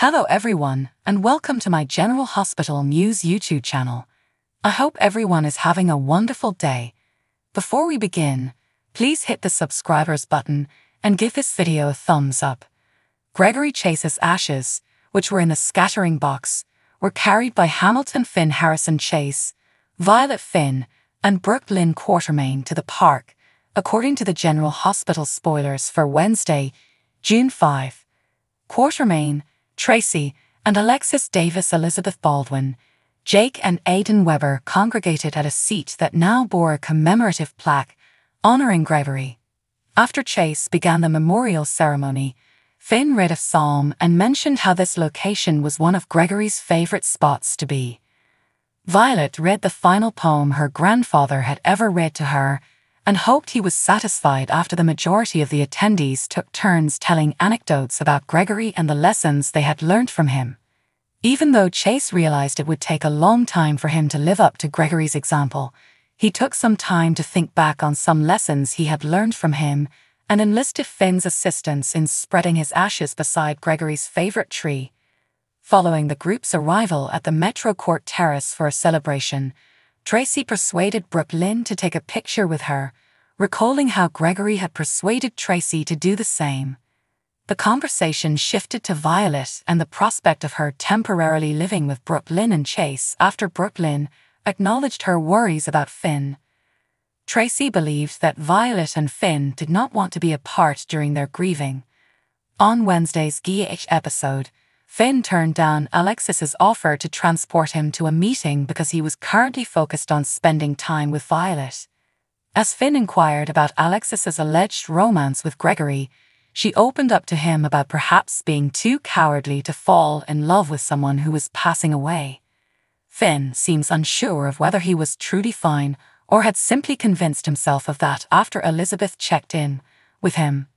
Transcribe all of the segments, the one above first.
Hello everyone, and welcome to my General Hospital News YouTube channel. I hope everyone is having a wonderful day. Before we begin, please hit the subscribers button and give this video a thumbs up. Gregory Chase's ashes, which were in the scattering box, were carried by Hamilton Finn Harrison Chase, Violet Finn, and Brooke Lynn Quartermaine to the park, according to the General Hospital spoilers for Wednesday, June 5. Quartermaine, Tracy, and Alexis Davis Elizabeth Baldwin, Jake and Aidan Weber congregated at a seat that now bore a commemorative plaque honoring Gregory. After Chase began the memorial ceremony, Finn read a psalm and mentioned how this location was one of Gregory's favorite spots to be. Violet read the final poem her grandfather had ever read to her and hoped he was satisfied after the majority of the attendees took turns telling anecdotes about Gregory and the lessons they had learned from him. Even though Chase realized it would take a long time for him to live up to Gregory's example, he took some time to think back on some lessons he had learned from him and enlisted Finn's assistance in spreading his ashes beside Gregory's favorite tree. Following the group's arrival at the Metro Court Terrace for a celebration, Tracy persuaded Brooke Lynn to take a picture with her, recalling how Gregory had persuaded Tracy to do the same. The conversation shifted to Violet and the prospect of her temporarily living with Brooke Lynn and Chase after Brooke Lynn acknowledged her worries about Finn. Tracy believed that Violet and Finn did not want to be apart during their grieving. On Wednesday's GH episode, Finn turned down Alexis's offer to transport him to a meeting because he was currently focused on spending time with Violet. As Finn inquired about Alexis's alleged romance with Gregory, she opened up to him about perhaps being too cowardly to fall in love with someone who was passing away. Finn seems unsure of whether he was truly fine or had simply convinced himself of that after Elizabeth checked in with him.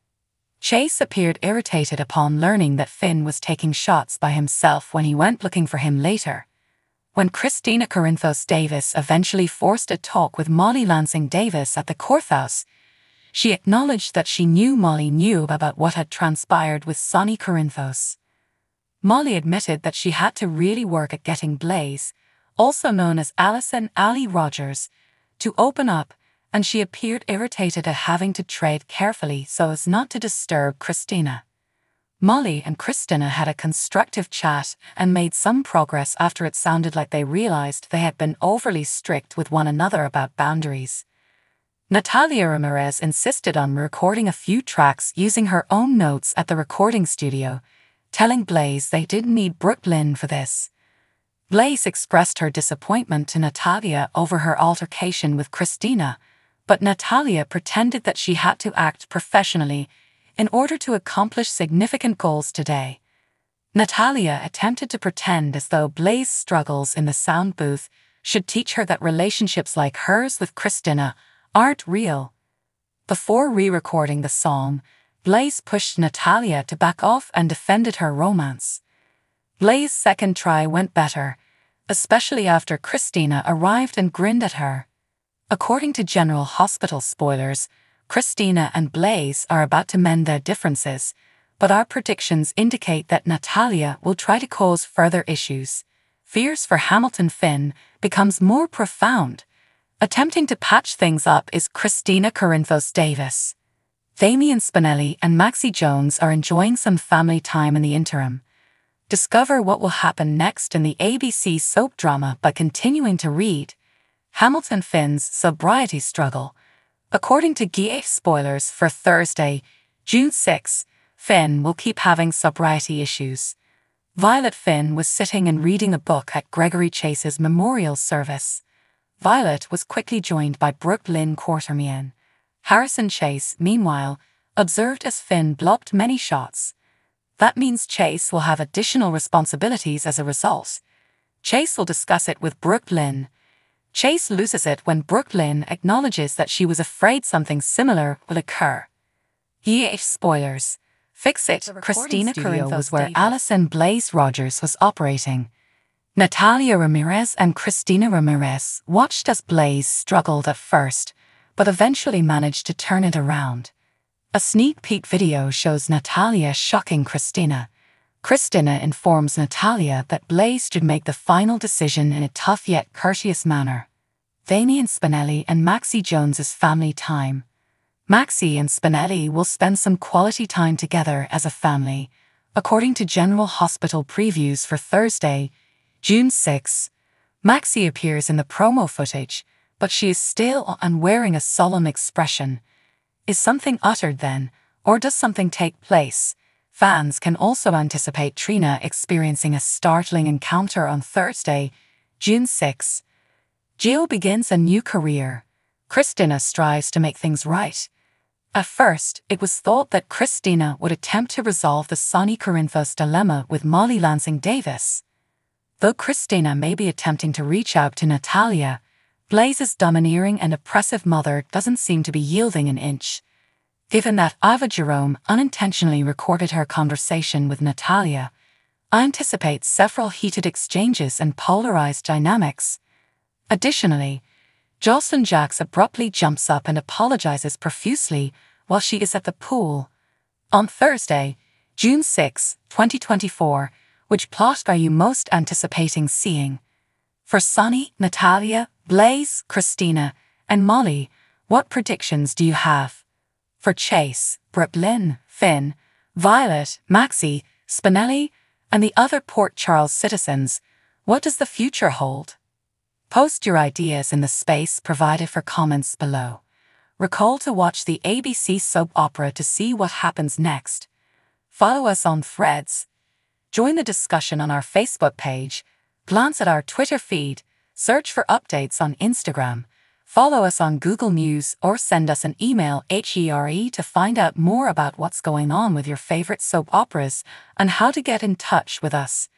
Chase appeared irritated upon learning that Finn was taking shots by himself when he went looking for him later. When Kristina Davis eventually forced a talk with Molly Lansing Davis at the courthouse, she acknowledged that she knew Molly knew about what had transpired with Sonny Corinthos. Molly admitted that she had to really work at getting Blaze, also known as Allison Allie Rogers, to open up, and she appeared irritated at having to tread carefully so as not to disturb Kristina. Molly and Kristina had a constructive chat and made some progress after it sounded like they realized they had been overly strict with one another about boundaries. Natalia Ramirez insisted on recording a few tracks using her own notes at the recording studio, telling Blaze they didn't need Brooke Lynn for this. Blaze expressed her disappointment to Natalia over her altercation with Kristina, but Natalia pretended that she had to act professionally in order to accomplish significant goals today. Natalia attempted to pretend as though Blaze's struggles in the sound booth should teach her that relationships like hers with Kristina aren't real. Before re-recording the song, Blaze pushed Natalia to back off and defended her romance. Blaze's second try went better, especially after Kristina arrived and grinned at her. According to General Hospital spoilers, Kristina and Blaze are about to mend their differences, but our predictions indicate that Natalia will try to cause further issues. Fears for Hamilton Finn becomes more profound. Attempting to patch things up is Kristina Davis. Damian Spinelli and Maxie Jones are enjoying some family time in the interim. Discover what will happen next in the ABC soap drama by continuing to read Hamilton Finn's sobriety struggle. According to GH spoilers for Thursday, June 6, Finn will keep having sobriety issues. Violet Finn was sitting and reading a book at Gregory Chase's memorial service. Violet was quickly joined by Brooke Lynn Quartermaine. Harrison Chase, meanwhile, observed as Finn blocked many shots. That means Chase will have additional responsibilities as a result. Chase will discuss it with Brooke Lynn. Chase loses it when Brooke Lynn acknowledges that she was afraid something similar will occur. GH spoilers. Fix It, Kristina Corinthos was where Allison Blaze Rogers was operating. Natalia Ramirez and Kristina Ramirez watched as Blaze struggled at first, but eventually managed to turn it around. A sneak peek video shows Natalia shocking Kristina, Kristina informs Natalia that Blaze should make the final decision in a tough yet courteous manner. Damian Spinelli and Maxie Jones's family time. Maxie and Spinelli will spend some quality time together as a family, according to General Hospital previews for Thursday, June 6. Maxie appears in the promo footage, but she is still wearing a solemn expression. Is something uttered then, or does something take place? Fans can also anticipate Trina experiencing a startling encounter on Thursday, June 6. Gio begins a new career. Kristina strives to make things right. At first, it was thought that Kristina would attempt to resolve the Sonny Corinthos dilemma with Molly Lansing Davis. Though Kristina may be attempting to reach out to Natalia, Blaze's domineering and oppressive mother doesn't seem to be yielding an inch. Given that Ava Jerome unintentionally recorded her conversation with Natalia, I anticipate several heated exchanges and polarized dynamics. Additionally, Jocelyn Jacks abruptly jumps up and apologizes profusely while she is at the pool. On Thursday, June 6, 2024, which plot are you most anticipating seeing? For Sonny, Natalia, Blaze, Kristina, and Molly, what predictions do you have? For Chase, Brooklyn, Finn, Violet, Maxie, Spinelli, and the other Port Charles citizens, what does the future hold? Post your ideas in the space provided for comments below. Recall to watch the ABC soap opera to see what happens next. Follow us on Threads. Join the discussion on our Facebook page. Glance at our Twitter feed. Search for updates on Instagram. Follow us on Google News or send us an email HERE to find out more about what's going on with your favorite soap operas and how to get in touch with us.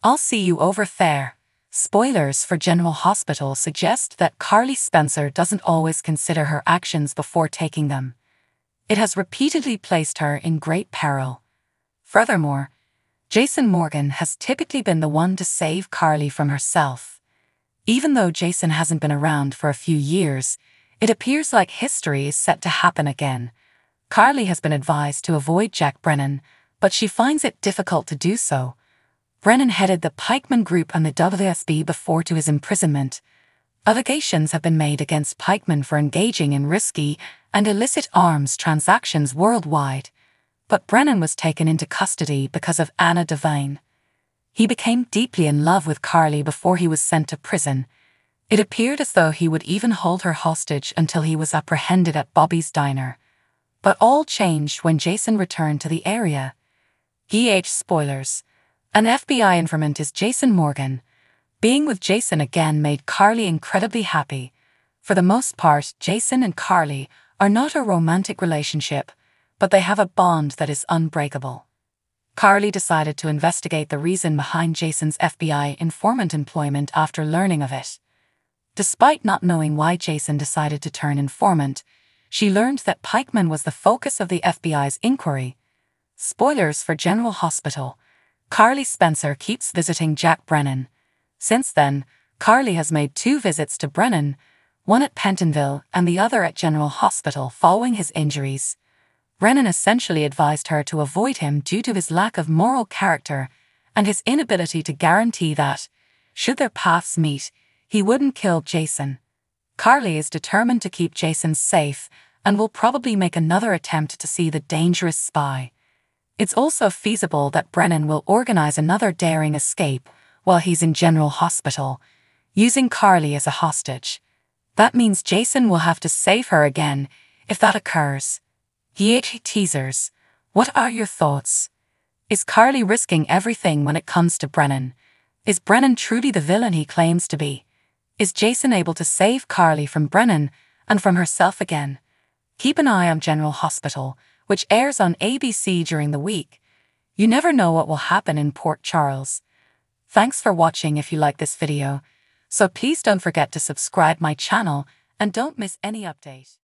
I'll see you over there. Spoilers for General Hospital suggest that Carly Spencer doesn't always consider her actions before taking them. It has repeatedly placed her in great peril. Furthermore, Jason Morgan has typically been the one to save Carly from herself. Even though Jason hasn't been around for a few years, it appears like history is set to happen again. Carly has been advised to avoid Jack Brennan, but she finds it difficult to do so. Brennan headed the Pikeman Group and the WSB before to his imprisonment. Allegations have been made against Pikeman for engaging in risky and illicit arms transactions worldwide, but Brennan was taken into custody because of Anna Devine. He became deeply in love with Carly before he was sent to prison. It appeared as though he would even hold her hostage until he was apprehended at Bobby's diner. But all changed when Jason returned to the area. Spoilers. An FBI informant is Jason Morgan. Being with Jason again made Carly incredibly happy. For the most part, Jason and Carly are not a romantic relationship, but they have a bond that is unbreakable. Carly decided to investigate the reason behind Jason's FBI informant employment after learning of it. Despite not knowing why Jason decided to turn informant, she learned that Pikeman was the focus of the FBI's inquiry. Spoilers for General Hospital. Carly Spencer keeps visiting Jack Brennan. Since then, Carly has made 2 visits to Brennan, one at Pentonville and the other at General Hospital following his injuries. Brennan essentially advised her to avoid him due to his lack of moral character and his inability to guarantee that, should their paths meet, he wouldn't kill Jason. Carly is determined to keep Jason safe and will probably make another attempt to see the dangerous spy. It's also feasible that Brennan will organize another daring escape while he's in General Hospital, using Carly as a hostage. That means Jason will have to save her again if that occurs. Teasers. What are your thoughts? Is Carly risking everything when it comes to Brennan? Is Brennan truly the villain he claims to be? Is Jason able to save Carly from Brennan and from herself again? Keep an eye on General Hospital, which airs on ABC during the week. You never know what will happen in Port Charles. Thanks for watching if you like this video, so please don't forget to subscribe my channel and don't miss any update.